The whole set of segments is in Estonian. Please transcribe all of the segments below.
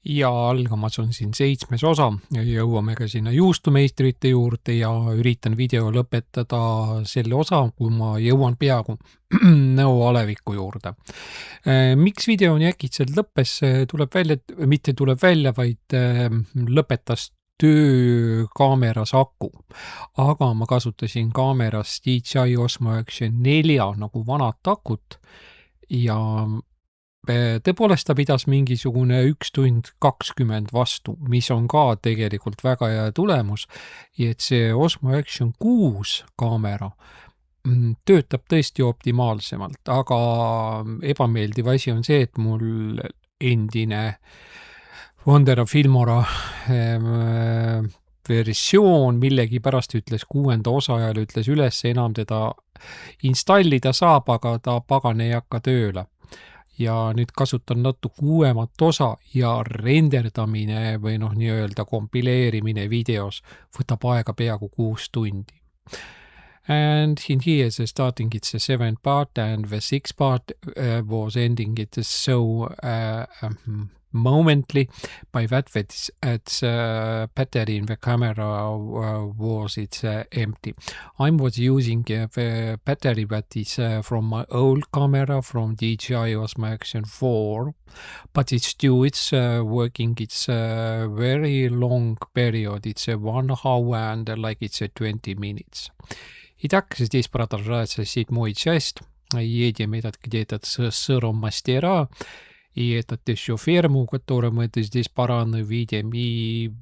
Ja algamas on siin 7. osa ja jõuame ka sinna juustumeistrite juurde ja üritan video lõpetada selle osa, kui ma jõuan peaaegu nõu aleviku juurde. Miks video nii äkitselt lõppes, tuleb välja, mitte tuleb välja, vaid lõpetas töö kaameras aku. Aga ma kasutasin kaameras DJI Osmo Action 4 nagu vanat akut ja tõepoolest ta pidas mingisugune 1 tund 20 vastu, mis on ka tegelikult väga hea tulemus. Ja et see Osmo Action 6 kaamera töötab tõesti optimaalsemalt, aga ebameeldiv asi on see, et mul endine Wondera Filmora versioon millegi pärast ütles 6. osa ajal ütles üles, enam teda installida saab, aga ta pagan ei hakka tööle. Ja nüüd kasutan natuke uuemat osa ja renderdamine või nii öelda kompileerimine videos võtab aega peaaegu 6 tundi. And in here the starting it's a 7 part and the 6 part was ending it so momently by that battery in the camera was empty. I was using the battery that is from my old camera from DJI Osmo Action 4, but it's working, it's a very long period, it's a 1 hour and like it's a 20 minutes. Итак, здесь продолжается 7-й часть. Едем где-то сыром мастера. И это еще ферму, которую мы здесь по-рано видим. И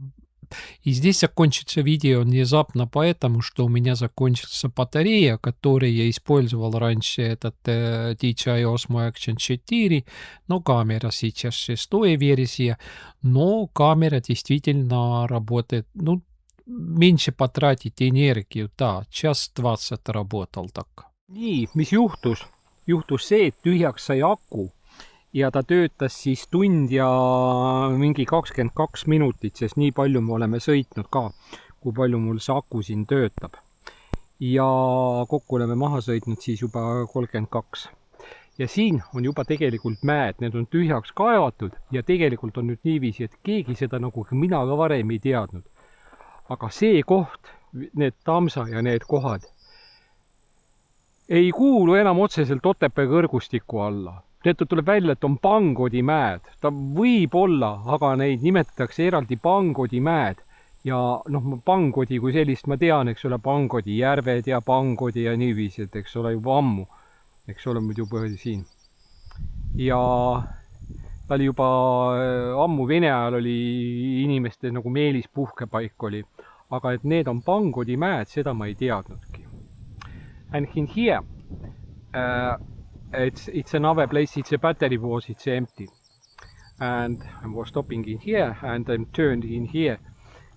здесь закончится видео внезапно, поэтому что у меня закончится батарея, которую я использовал раньше, этот DJI Osmo Action 4, но камера сейчас 6-я версия, но камера действительно работает, меньше потратить энергию, да, 1:20 работал так. Nii, mis juhtus? Juhtus see, et tühjaks sai aku. Ja ta töötas siis tund ja mingi 22 minutit, sest nii palju me oleme sõitnud ka, kui palju mul see aku siin töötab. Ja kokku oleme maha sõitnud siis juba 32. Ja siin on juba tegelikult mäed, need on tühjaks kaevatud ja tegelikult on nüüd niiviisi, et keegi seda nagu mina ka varem ei teadnud. Aga see koht, need Tamsa ja need kohad, ei kuulu enam otseselt Otepää kõrgustiku alla. Teatud tuleb välja, et on Pangodi mäed. Ta võib olla, aga neid nimetatakse eraldi Pangodi mäed. Ja Pangodi kui sellist ma tean, eks ole, Pangodi järved ja Pangodi ja niiviisi, et eks ole juba ammu. Eks ole muidu põhjus siin. Ja ta oli juba ammu Vene ajal oli inimeste nagu Meelis puhkepaik oli. Aga et need on Pangodi mäed, seda ma ei teadnudki. And in here, it's another place, it's a battery was, it's empty. And I was stopping in here and I'm turned in here.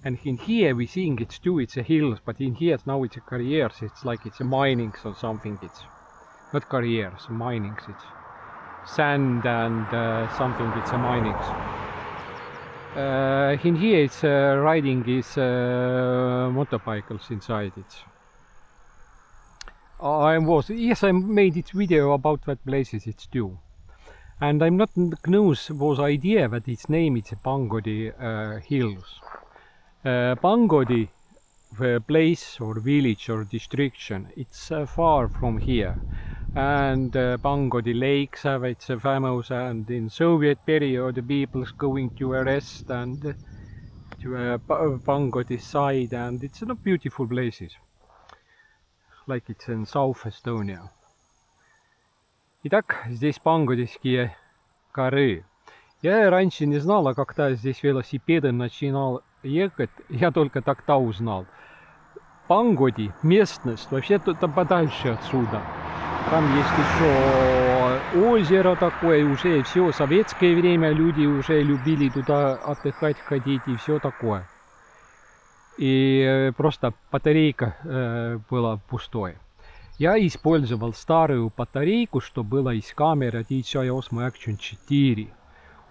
And in here we think it's a hills, but in here now it's a careers, it's like it's a mining or something. It's not careers, mining, it's sand and something, it's a mining. In here it's riding is motorcycles inside it. I made it video about that places it's due. And I'm not knows was idea that its name is Pangodi Hills. Pangodi place or village or distriction, it's far from here. And Pangodi lakes have its famous, and in Soviet period the people's going to rest and to Pangodi side, and it's beautiful places. Like it's in South Estonia. Итак, здесь Пангодийские горы. Я раньше не знала, когда здесь велосипеды начинал ехать, я только тогда узнал. Пангоди, местность, вообще-то подальше отсюда. Там есть еще озеро такое, уже все, советское время люди уже любили туда отдыхать, ходить и все такое. И просто батарейка была пустой. Я использовал старую батарейку, что была из камеры DJI Osmo Action 4.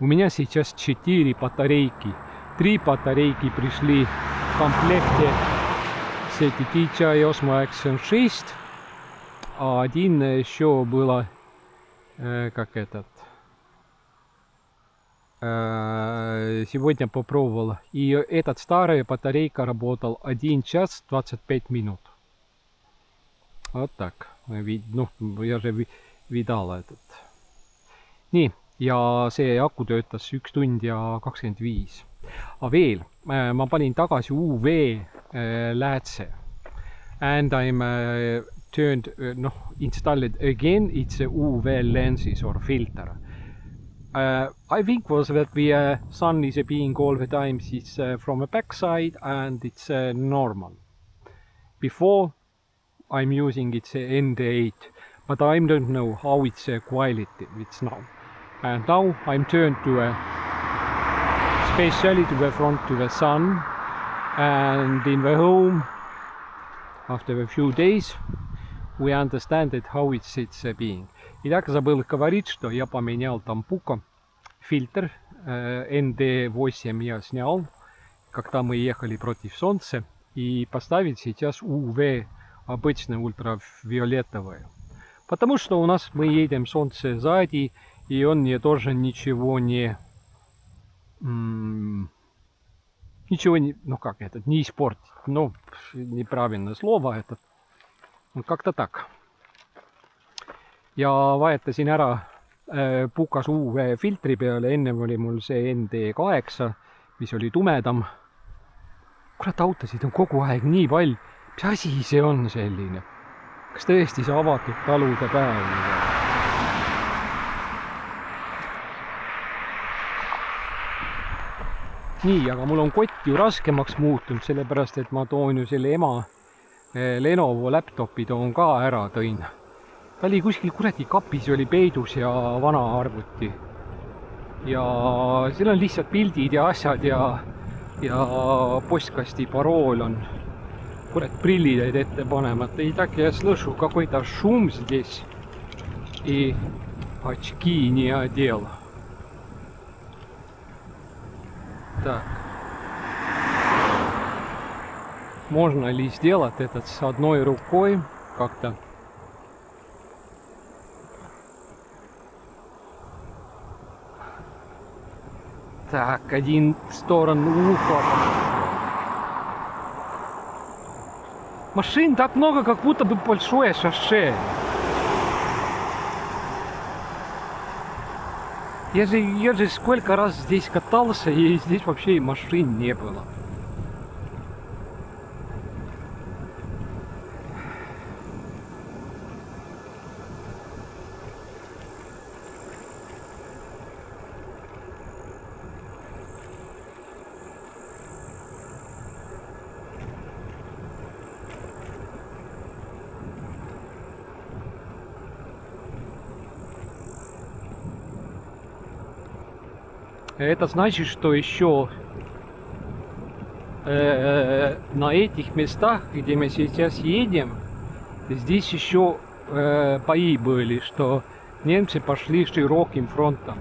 У меня сейчас 4 батарейки. 3 батарейки пришли в комплекте с DJI Osmo Action 6. А один еще было сегодня попробовал. И этот старая батарейка работал 1 час 25 минут. Вот так. Ну, я же видал этот. Nii, ja see aku töötas 1 tund ja 25. Aga veel, ma panin tagasi UV läätse. And I'm turned, installed again, it's a UV lenses or filter. I think was that the sun is being all the time it's from a backside and it's normal. Before I'm using it's ND8, but I don't know how it's quality it's now. And now I'm turned to especially to the front to the sun, and in the home after a few days we understand that how it's being. Итак, забыл говорить, что я поменял тампука фильтр ND8 я снял, когда мы ехали против солнца, и поставить сейчас UV обычное ультрафиолетовое. Потому что у нас мы едем солнце сзади, и он мне тоже ничего не... Ничего не... Ну как это? Не испортит. Ну, неправильное слово это. Ну, как-то так. Ja vahetasin ära pukas UV filtri peale, ennem oli mul see ND8, mis oli tumedam. Kurat, autosid on kogu aeg nii palju. Mis asi see on selline? Kas tõesti see avatud talude päev? Nii, aga mul on kott ju raskemaks muutunud, sellepärast et ma toon ju selle ema Lenovo laptopi toon ka ära tõin. Ta oli kuskil kuradi kapis, oli peidus ja vana arvuti. Ja seal on lihtsalt pildid ja asjad ja postkasti parool on. Kurat, приллid jäid ette panemata. И так я слышу какой-то шум здесь. И очки не одел. Так. Можно ли сделать этот с одной рукой как-то? Так, один в сторону уха. Машин так много, как будто бы большое шоссе. Я же сколько раз здесь катался, и здесь вообще машин не было. Это значит, что еще на этих местах, где мы сейчас едем, здесь еще бои были, что немцы пошли широким фронтом.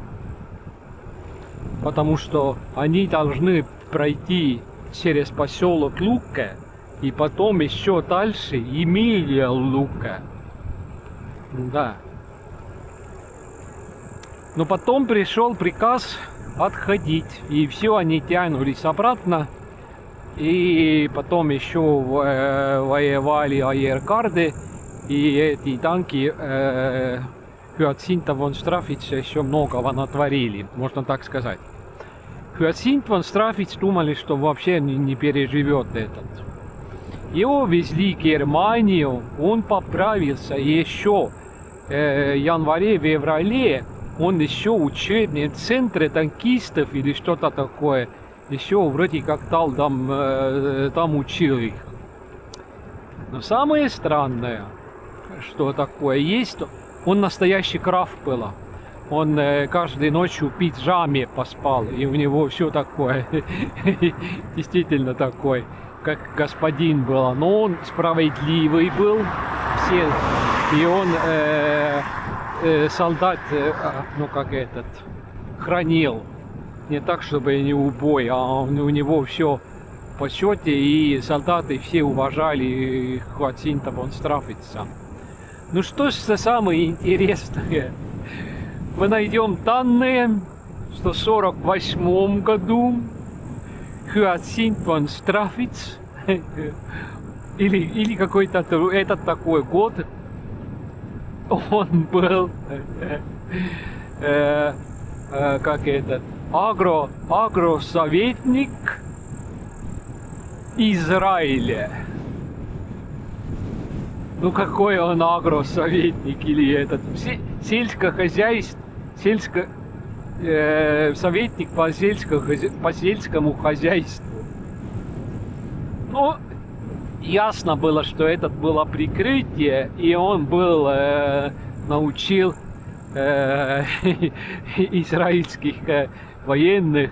Потому что они должны пройти через поселок Лука и потом еще дальше Эмилия Лука. Да. Но потом пришел приказ отходить, и все, они тянулись обратно, и потом еще воевали аэркарды, и эти танки Hyacinth von Strafitz еще многого натворили, можно так сказать. Hyacinth von Strafitz думали, что вообще не переживет этот. Его везли в Германию, он поправился, и еще в январе-феврале он еще в учебном центре танкистов или что-то такое, еще вроде как там учил их. Но самое странное, что такое есть, он настоящий крафт был. Он каждой ночью в пиджаме поспал, и у него все такое, действительно такой, как господин был. Но он справедливый был, все, и он солдат, ну как этот, хранил. Не так, чтобы не убой, а у него все в почете, и солдаты все уважали Hyacinth von Strafitz. Ну что ж самое интересное, мы найдем данные, что в 1948 году Хьяцинт фон Страфиц или какой-то этот такой год, он был как этот агросоветник Израиля. Ну какой он агросоветник или этот советник по сельскому хозяйству. Ну, ясно было, что это было прикрытие, и он был научил израильских военных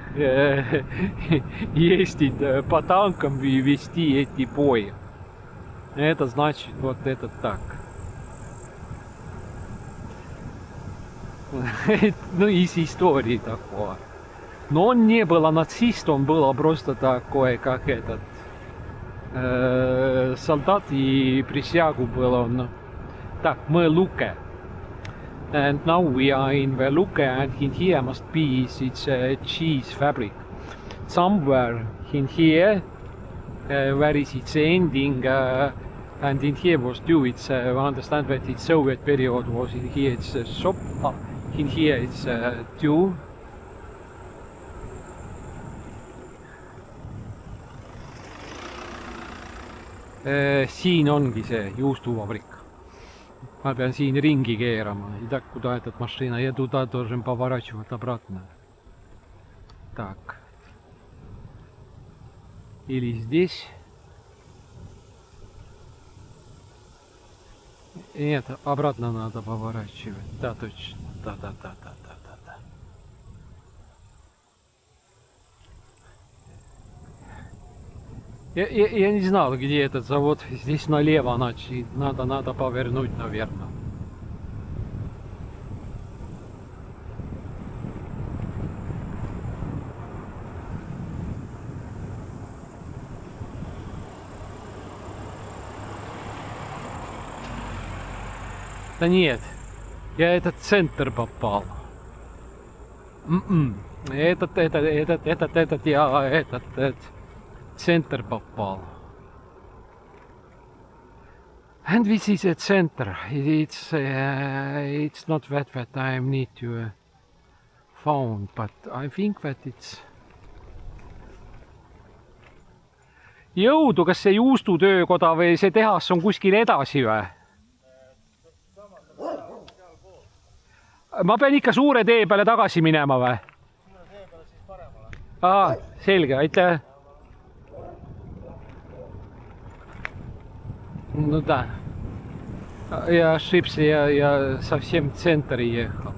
ездить по танкам и вести эти бои. Это значит вот это так. Ну, из истории такого. Но он не был нацист, он был просто такой, как этот солдат, и присягу был он. Так, мы Luke. And now we are in Veluke, and in here must be it's a cheese fabric. Somewhere in here, where is its ending, and in here was due. It's I understand that its Soviet period was in here. It's a shop. In here it's due. Siin ongi see juustuvabrik. Ma pean siin ringi keerama, и так куда этот машина, я туда должен поворачивать обратно. Так. Или здесь. Нет, обратно надо поворачивать. Да, точно. Да. Я не знал, где этот завод. Здесь налево, значит, надо повернуть, наверное. Да нет, я этот центр попал. Этот центр попал. And this is a center. It's not that I need to found, but I think that it's. Jõudu, kas see juustutöökoda või see tehas on kuskil edasi või? Ma pean ikka suure tee peale tagasi minema või? Suure tee peale siis paremale. Selge, aitäh. Ну да. Я ошибся, я совсем в центре ехал.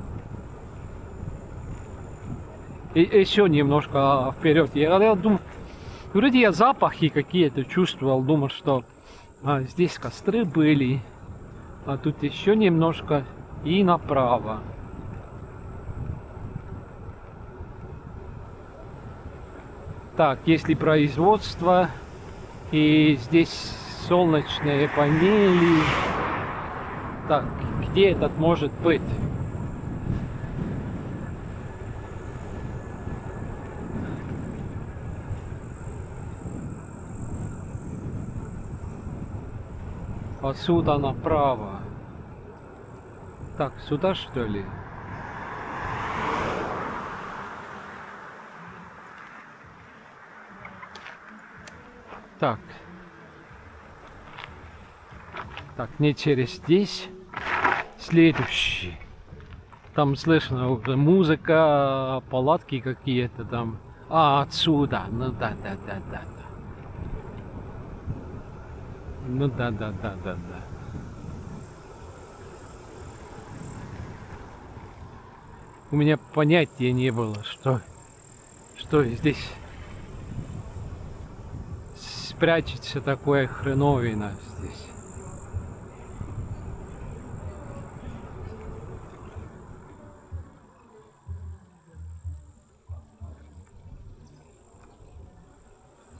И еще немножко вперед. Я думал, вроде я запахи какие-то чувствовал, думал, что здесь костры были, а тут еще немножко и направо. Так, если производство, и здесь солнечные панели. Так, где этот может быть? Отсюда направо. Так, сюда что ли? Так. Так, не через здесь. Следующий. Там слышно уже музыка, палатки какие-то там. Отсюда. Ну да. Ну да. У меня понятия не было, что здесь спрячется такое хреновина здесь.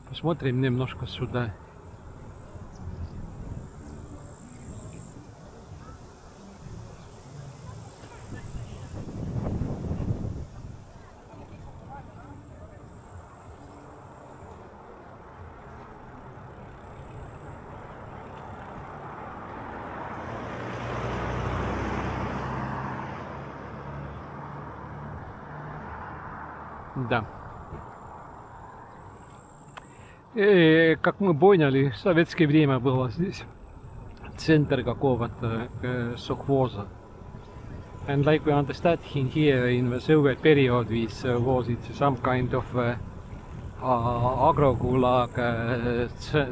Посмотрим немножко сюда. Да. Как мы поняли, в советское время было здесь центр какого-то совхоза. And like we understand in here in the Soviet period, was it some kind of agrogulag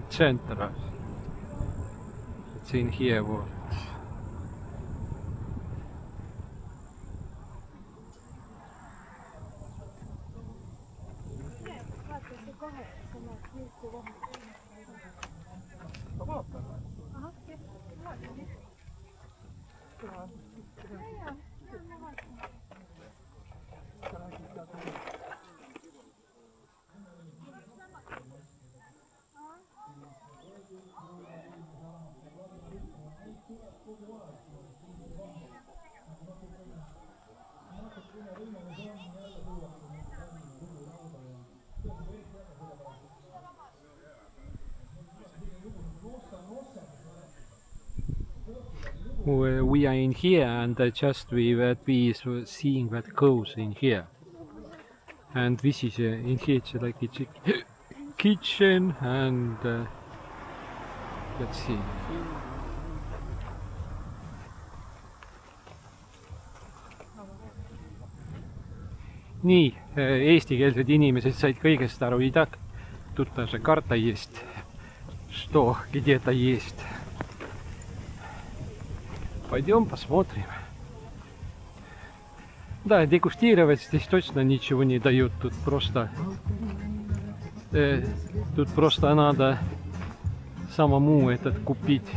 center. It's in here. We are in here, and just we were seeing that goes in here. And this is in here, it's like it's a kitchen, and let's see. Nii, eestikeelsed inimesed said kõigest aru, и так тут даже карта есть, что где-то есть. Пойдем посмотрим. Да, дегустировать здесь точно ничего не дают, тут просто надо самому этот купить.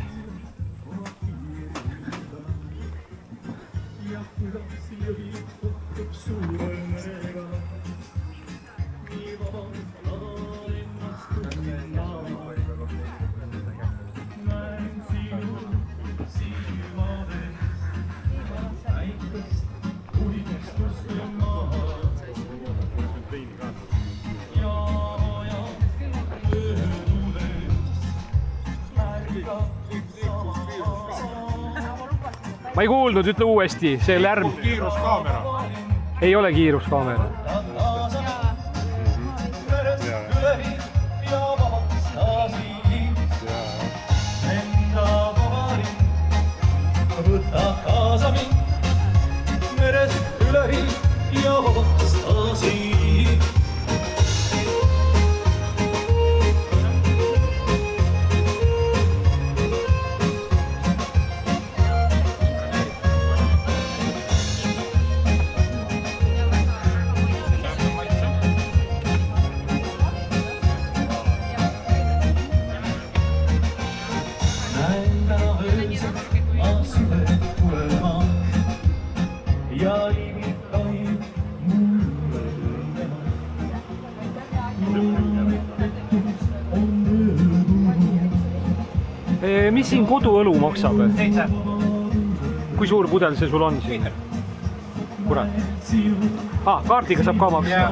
Ma ei kuulnud, ütle uuesti, see lärm. Kiiruskaamera. Ei ole kiiruskaamera. Võta kaasa mind merest üleri ja vastasi. Mis siin koduõlu maksab? 7. Kui suur pudel see sul on siin? Kurat. Kaardiga saab ka maksta.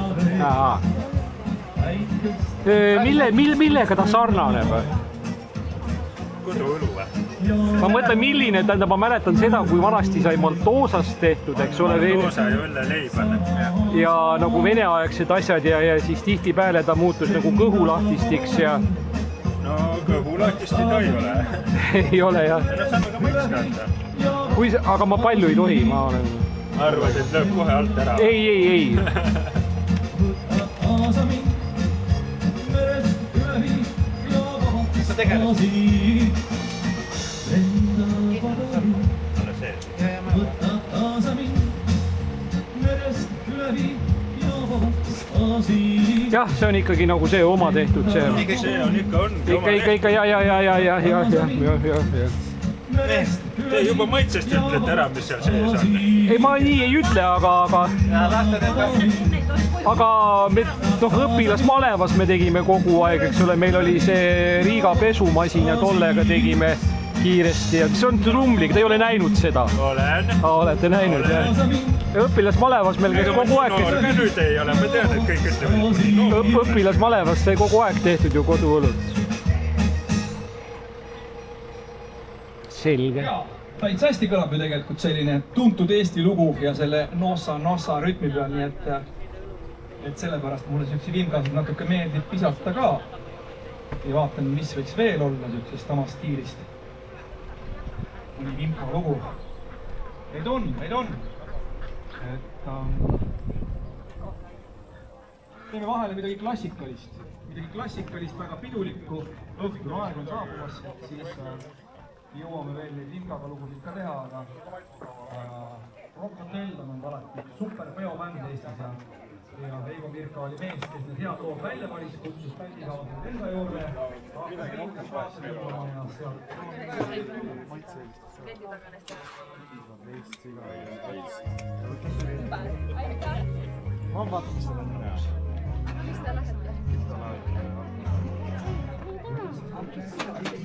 Millega ta sarnaneb? Koduõlu või? Ma mõtlen, milline, tähendab, ma mäletan seda, kui vanasti sai Maltoosast tehtud, eks ole. Maltoosa ja õlleleib. Ja nagu veneaegsed asjad ja siis tihtipeale ta muutus nagu kõhulahtistiks ja... No kõhulahtist ta ei ole. Ei ole, jah. No saame ka mõista. Aga ma palju ei tohi, ma olen... Arvad, et lööb kohe alt ära? Ei. Mis sa tegeled? Ole see. Jah, see on ikkagi nagu see oma tehtud, see on. See on ikka Ikka, ja. Te juba mõitsest ütlete ära, mis seal sees on. Ei, ma nii ei ütle, aga me õpilasmalevas me tegime kogu aeg, eks ole, meil oli see Riiga pesumasin ja tollega tegime kiiresti ja see on trumlik, te ei ole näinud seda? Olen. Olete näinud, jah. Õpilasmalevas meil käis kogu aeg... Noor ka nüüd ei ole, ma tean, et kõik ütleme. Õpilasmalevas sai kogu aeg tehtud ju koduõlut. Selge. Täitsa hästi kõlab ju tegelikult selline tuntud Eesti lugu ja selle nossa rütmi peal, nii et Et sellepärast mulle siukse vimkasid natuke meeldib pisata ka. Ja vaatan, mis võiks veel olla siuksest samast stiilist. Mõni vimka lugu. Neid on. Et teeme vahele midagi klassikalist, väga pidulikku. Õhtul aeg on saabumas, siis jõuame veel neid vimkaga lugusid ka teha, aga Rock Hotel on alati super peobänd Eestis ja Veigo Mirka oli mees, kes need head lood välja valis, kutsus bändikaaslased enda juurde. Hakkas rohkem paassi lõpama ja sealt. Ma vaatan, mis seda on. Mis ta lähete?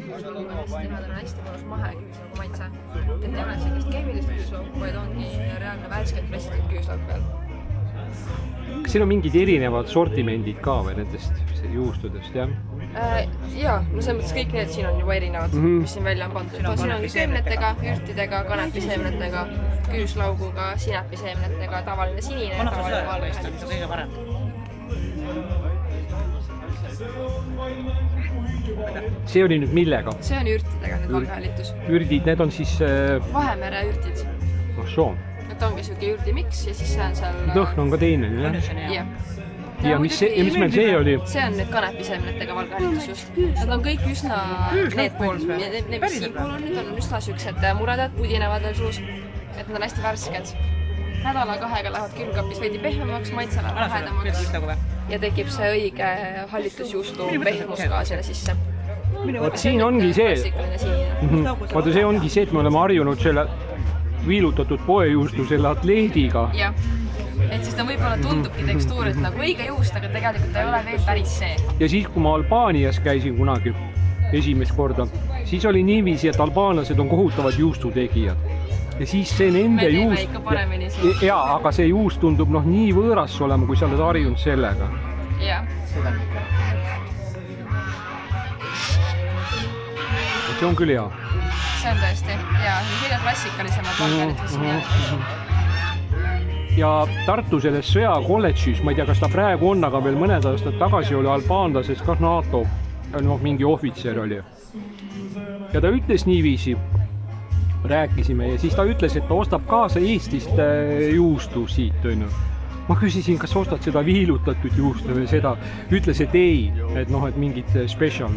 Nad on hästi mõnus maheküüslaugu maitse. Et ei ole sellist keemilist küüslaugu, vaid ongi reaalne värskelt pressitud küüslaug peal. Kas siin on mingid erinevad sortimendid ka või nendest juustudest, jah? Jaa, no selles mõttes kõik need siin on juba erinevad, mis siin välja on pandud. Siin on seemnetega, ürtidega, kanepiseemnetega, küüslauguga, sinepiseemnetega, tavaline sinine ja tavaline valgehäälitus. Kõige parem. See oli nüüd millega? See on ürtidega nüüd valgehäälitus. Ürdid, need on siis... Vahemere ürdid. Soo. Need ongi siuke ürdimiks ja siis see on seal... Lõhn on ka teine, jah? Ja mis meil see oli? See on nüüd kanepiseemnetega valgehäälitus just. Nad on kõik üsna... Need pool, mis siinpool on, need on üsna siuksed muredad, pudinevad veel suus. Et nad on hästi värsked. Nädala-kahega lähevad külmkapis veidi pehmemaks, maitsele lähedamaks. Ja tekib see õige hallitusjuustu pehmus ka selle sisse. Vot siin ongi see. Vaata see ongi see, et me oleme harjunud selle viilutatud poejuustu selle atleediga. Jah. Et siis ta võib-olla tundubki tekstuurilt nagu õige juust, aga tegelikult ei ole veel päris see. Ja siis, kui ma Albaanias käisin kunagi esimest korda, siis oli niiviisi, et albaanlased on kohutavad juustutegijad. Ja siis see nende juust... Jaa, aga see juust tundub nii võõras olema, kui sa oled harjunud sellega. Jah. See on küll hea. See on tõesti, jaa. Kõige klassikalisemad valgehäälitus. Ja Tartu selles sõjakolledžis, ma ei tea, kas ta praegu on, aga veel mõned aastad tagasi oli albaanlasest ka NATO, mingi ohvitser oli. Ja ta ütles niiviisi, rääkisime ja siis ta ütles, et ta ostab kaasa Eestist juustu siit. Ma küsisin, kas ostad seda viilutatud juustu või seda. Ütles, et ei, et mingit special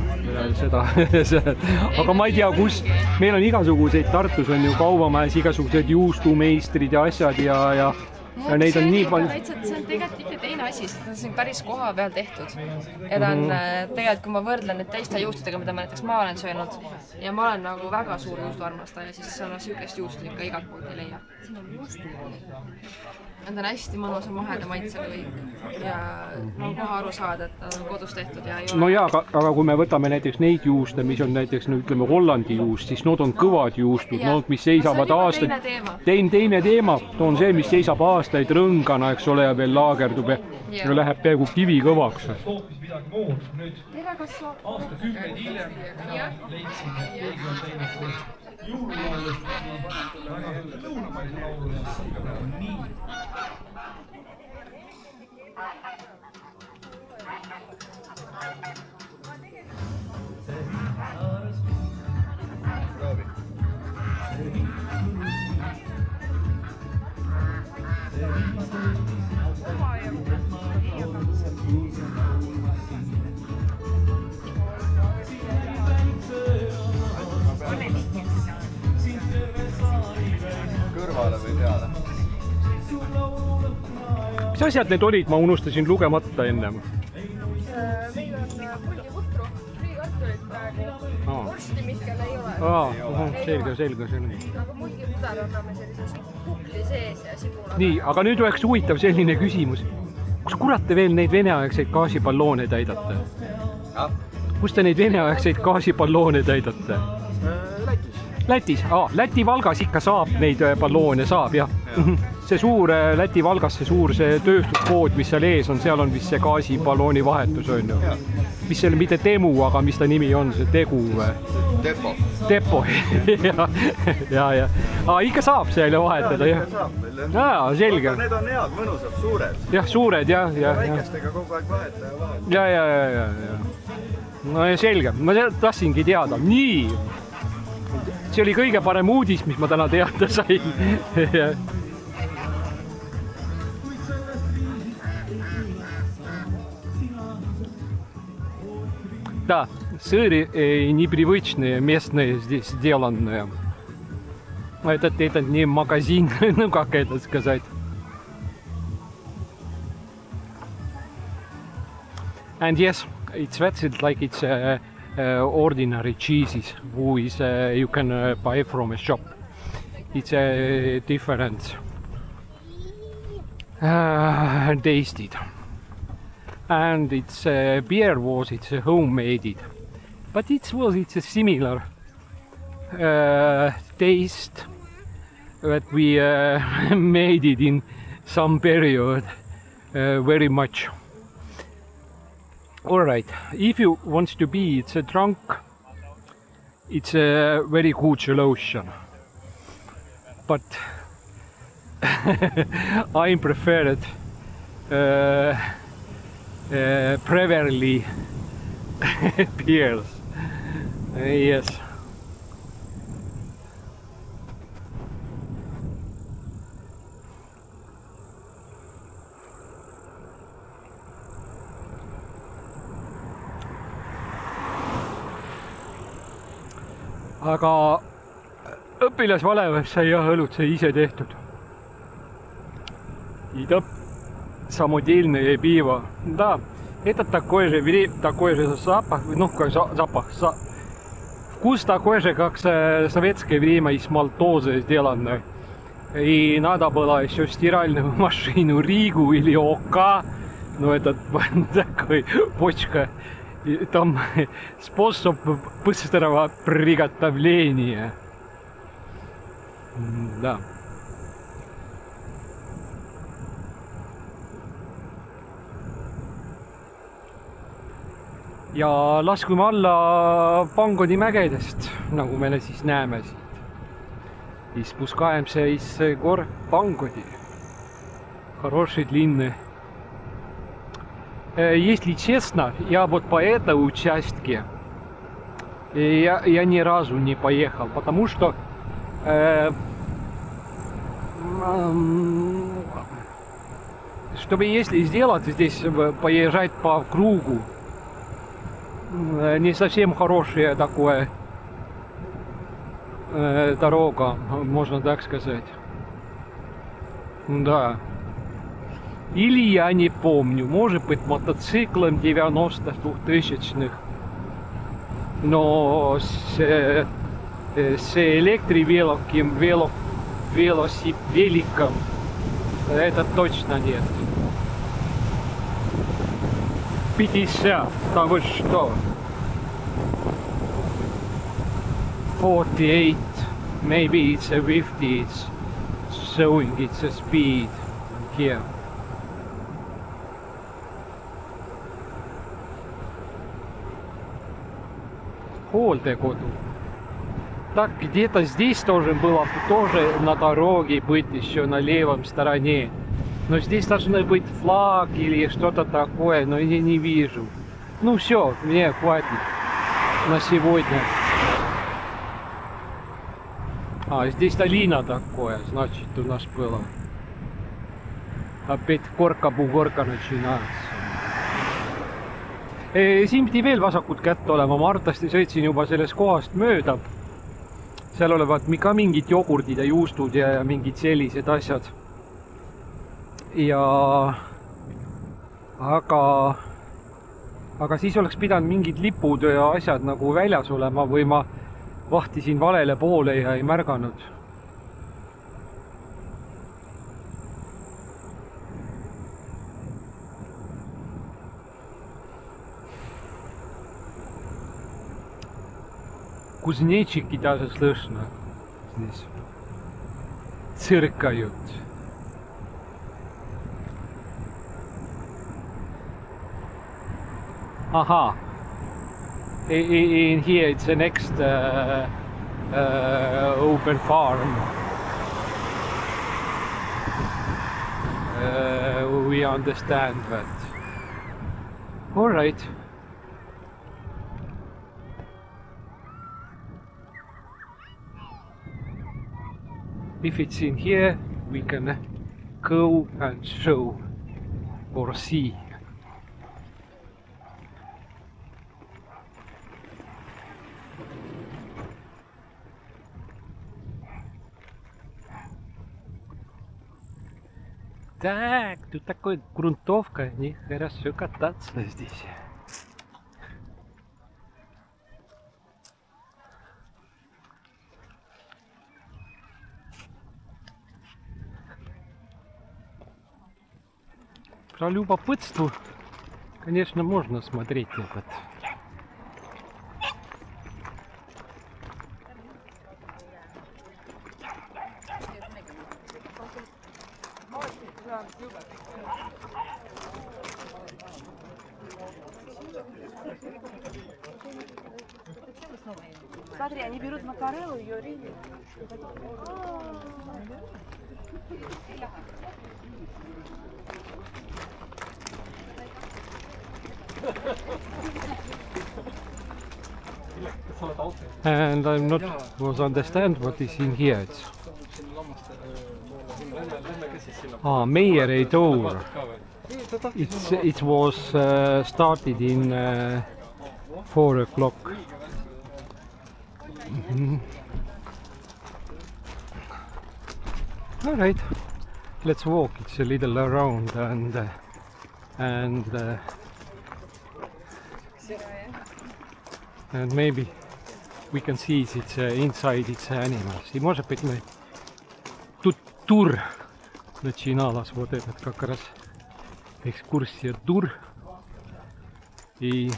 seda. Aga ma ei tea, kus. Meil on igasuguseid, Tartus on ju Kaubamajas igasugused juustumeistrid ja asjad ja neid on nii palju. See on tegelikult ikka teine asi, sest ta on päris koha peal tehtud. Ja ta on tegelikult, kui ma võrdlen nüüd teiste juustudega, mida ma näiteks ma olen söönud ja ma olen nagu väga suur juustuarmastaja, siis sihukest juustu ikka igalt poolt ei leia. Siin on juustu. Nad on hästi mõnusa maheda maitsega kõik ja on kohe aru saada, et nad on kodus tehtud ja ei ole... No jaa, aga kui me võtame näiteks neid juuste, mis on näiteks, ütleme, Hollandi juust, siis need on kõvad juustud, mis seisavad aastaid... Teine teema on see, mis seisab aastaid rõngana, eks ole, ja veel laagerdub ja läheb peaaegu kivi kõvaks. Hoopis midagi muud. Nüüd aastakümneid hiljem leidsin, et keegi on teinud sellist juurlaulust väga lõunamaise laulu ja see on nii. Kõrvale või peale? Mis asjad need olid? Ma unustasin lugemata ennem. Meil on pulgiputru, friikartulit praegu, vorsti Mihkel ei ole. Selge. Aga mulgipudel anname sellises kukli sees ja sibula. Nii, aga nüüd oleks huvitav selline küsimus. Kus kurat te veel neid veneaegseid gaasipalloone täidate? Kus te neid veneaegseid gaasipalloone täidate? Lätis, Läti Valgas ikka saab neid balloone, saab jah. See suur Läti Valgas, see tööstuspood, mis seal ees on, seal on vist see gaasiballooni vahetus on ju. Mis selle mitte Temu, aga mis ta nimi on, see Tegu või? Depo, ja. Ikka saab seal vahetada, jah. Jaa, selge. Need on head, mõnusad, suured. Jah, suured, jah. Väikestega kogu aeg vahetada. Ja. No ja selge, ma tahtsingi teada. Nii, see oli kõige parem uudis, mis ma täna teada sain. Да, сыры непривычные, местные здесь сделанные. Это не магазин, ну как это сказать. And yes, it's vetted like it's ordinary cheeses, who is you can buy from a shop. It's different tasted. And its beer was homemade, but it's a similar taste that we made it in some period very much. All right, if you want to be it's a drunk, it's a very good solution, but I prefer it preferably beers. Yes. Aga õpilasvalemas sai jah õlut sai ise tehtud. Самодельное пиво. Да, это такой же запах, ну как запах, вкус такой же, как в советское время из малтозы сделанной. И надо было еще стиральную машину Ригу или ОК, ну это такой почка. И там способ быстрого приготовления. Да. Ja laskume alla Pangodi mägedest, nagu me siis näeme siit. И спускаемся из гор Пангоди. Хорошие длинные. Если честно, я вот по этой участке я ни разу не поехал, потому что чтобы если сделать здесь, поезжать по кругу, не совсем хорошая такое дорога, можно так сказать. Да. Или я не помню, может быть мотоциклом 90-х, 2000-х. Но с электровеликом, велосипедиком это точно нет. 50, да вы что? 48, maybe it's a 50, it's showing it's a speed here. Hooldekodu. Так, где-то здесь тоже было, тоже на дороге быть еще на левом стороне. Но здесь должны быть флаг или что-то такое, но я не вижу. Ну все, мне хватит на сегодня. Здесь долина такое, значит у нас было. Опять korka-puukorka начинается. Siin pidi veel vasakut kätte olema, ma arvatavasti sõitsin juba sellest kohast mööda. Seal olevat ka mingid jogurdid ja juustud ja mingid sellised asjad. Aga siis oleks pidanud mingid lipud ja asjad nagu väljas olema või ma vahtisin valele poole ja ei märganud. Кузнечики даже слышно. business. Циркают. Aha. In here it's the next open farm. We understand that. All right. If it's in here, we can go and show or see. Так, тут такой грунтовка, нехорошо кататься здесь. Про любопытство, конечно, можно смотреть этот. Смотри, они берут макареллу, ее рили. And I'm not was understand what is in here. Meierei door. It was started in 4 o'clock. All right, let's walk. It's a little around and maybe we can see it's inside its animals. И может быть мы тут тур начиналась, вот этот как раз экскурсия тур. И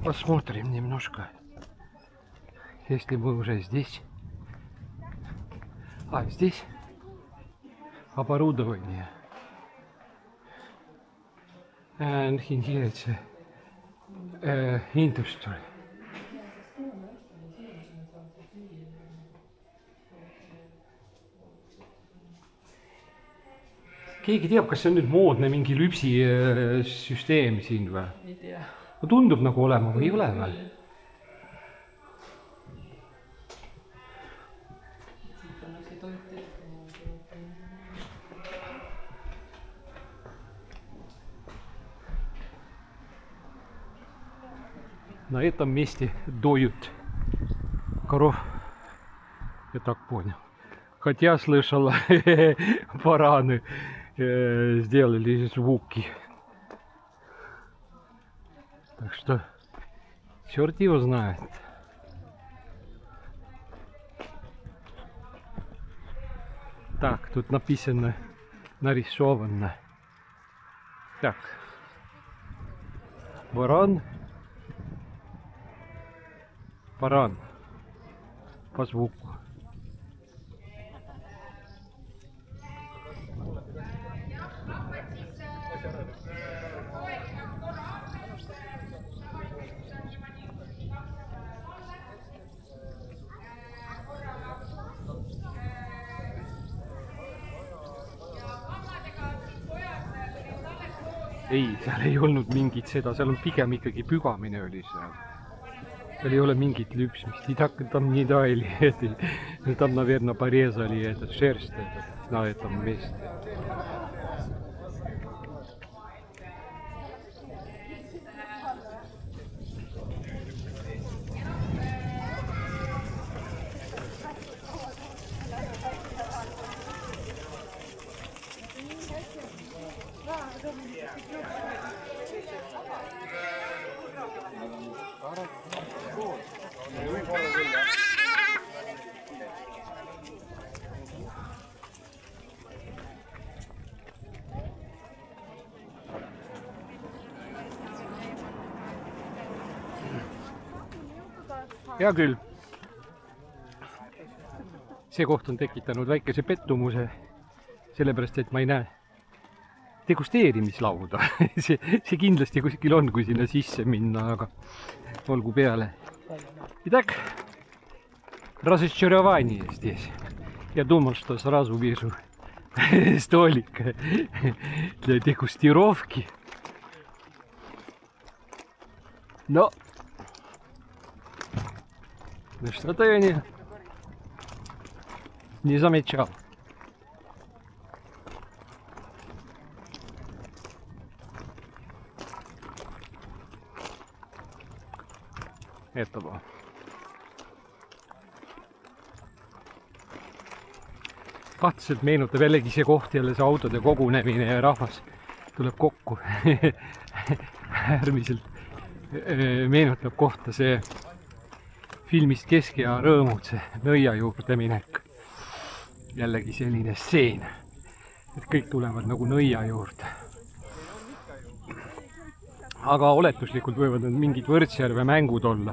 посмотрим немножко, если мы уже здесь. Здесь оборудование. And in here it's industry. Keegi teab, kas see on nüüd moodne mingi lüpsisüsteem siin või? Ei tea. No tundub nagu olema või ei ole veel? На этом месте доют коров, я так понял. Хотя слышал, бараны сделали звуки. Так что черт его знает. Так, тут написано, нарисовано. Так, баран. Баран по звуку. Ei, seal ei olnud mingit seda, seal on pigem ikkagi pügamine oli seal. Seal ei ole mingit люпсмist. И так там не дали. Там, наверное, порезали этот шерсть на этом месте. hea küll. See koht on tekitanud väikese pettumuse, sellepärast, et ma ei näe degusteerimislauda. see kindlasti kuskil on, kui sinna sisse minna, aga olgu peale. Итак, разочарование здесь. Я думал, что сразу вижу столик для дегустировки. Но что-то я не замечал. Этого. Katselt meenutab jällegi see koht, jälle see autode kogunemine ja rahvas tuleb kokku. Äärmiselt meenutab kohta see filmist Keskaja rõõmud, see nõia juurde minek. Jällegi selline stseen, et kõik tulevad nagu nõia juurde. Aga oletuslikult võivad need mingid Võrtsjärve mängud olla,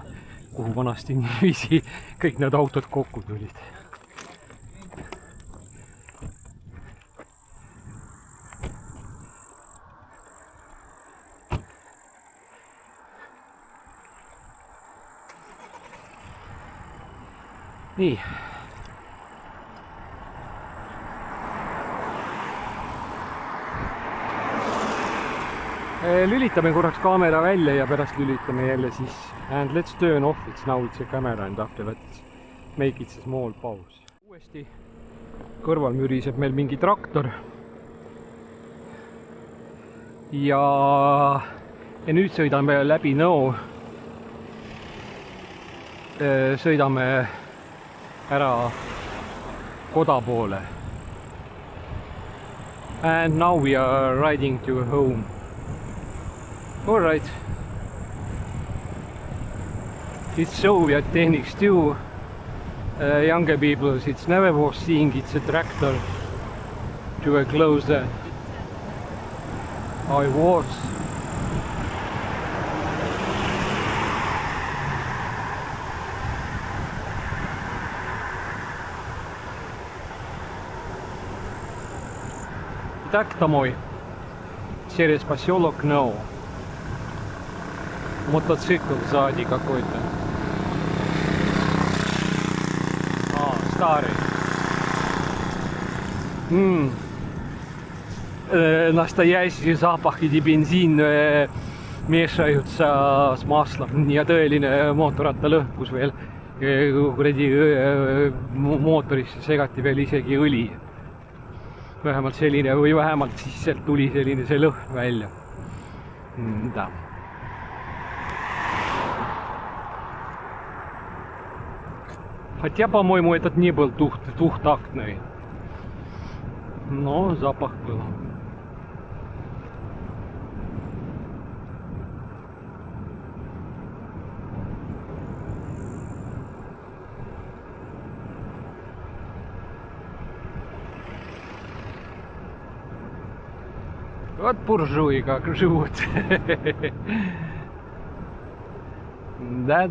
kuhu vanasti niiviisi kõik need autod kokku tulid. Nii. Lülitame korraks kaamera välja ja pärast lülitame jälle sisse. And let's turn off it's now it's a camera and after that make it a small pause. Uuesti kõrval müriseb meil mingi traktor. Ja nüüd sõidame läbi Nõo. Sõidame ära koda poole. And now we are riding to home. All right. It's Soviet techniques too. Younger people, it's never was seeing it's a tractor to a closer. I was. Итак, домой. Через поселок Nõo. Мотоцикл сзади какой-то. Старый. Настоящий запах и бензин мешаются с маслом. Ja tõeline mootorrattalõhkus veel. Kuradi mootorisse segati veel isegi õli. Vähemalt selline, või vähemalt siis sealt tuli selline see lõhn välja. Da. Хотя, по-моему, этот не был двухтактный. Но запах был. Вот буржуи как живут. Да.